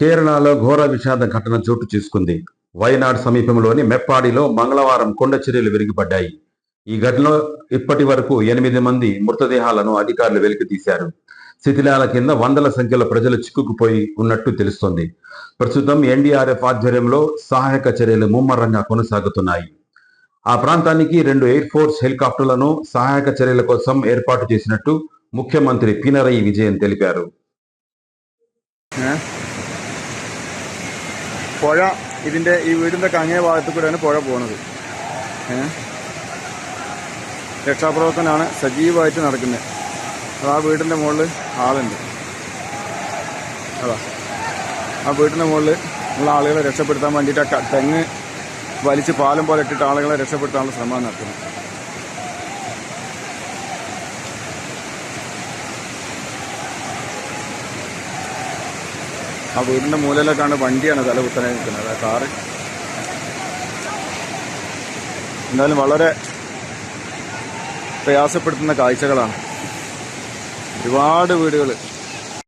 కేరళలో ఘోర విషాద ఘటన చోటు చేసుకుంది. వయనాడ్ సమీపంలోని మెప్పాడిలో మంగళవారం కొండ చర్యలు విరిగిపడ్డాయి. ఈ ఘటనలో ఇప్పటి వరకు 8 మంది మృతదేహాలను అధికారులు వెలికితీశారు. శిథిలాల కింద వందల సంఖ్యలో ప్రజలు చిక్కుకుపోయి ఉన్నట్టు తెలుస్తోంది. ప్రస్తుతం ఎన్డీఆర్ఎఫ్ ఆధ్వర్యంలో సహాయక చర్యలు ముమ్మరంగా కొనసాగుతున్నాయి. ఆ ప్రాంతానికి 2 ఎయిర్ ఫోర్స్ హెలికాప్టర్లను సహాయక చర్యల కోసం ఏర్పాటు చేసినట్టు ముఖ్యమంత్రి పినరయి విజయన్ తెలిపారు. പുഴ ഈ വീടിൻ്റെ അങ്ങേ ഭാഗത്തു കൂടെയാണ് പുഴ പോകുന്നത്. രക്ഷാപ്രവർത്തനമാണ് സജീവമായിട്ട് നടക്കുന്നത്. ആ വീടിൻ്റെ മുകളിൽ ആളുണ്ട്. അതാ ആ വീടിൻ്റെ മുകളിൽ ഉള്ള ആളുകളെ രക്ഷപ്പെടുത്താൻ വേണ്ടിയിട്ട് തെങ്ങ് വലിച്ച് പാലം പോലെ ഇട്ടിട്ട് ആളുകളെ രക്ഷപ്പെടുത്താനുള്ള ശ്രമം നടത്തുന്നത്. ആ വീടിൻ്റെ മൂലയിലേക്കാണ് വണ്ടിയാണ് തല കുത്തനെ നിൽക്കുന്നത്, കാറ്. എന്തായാലും വളരെ പ്രയാസപ്പെടുത്തുന്ന കാഴ്ചകളാണ്. ഒരുപാട് വീടുകൾ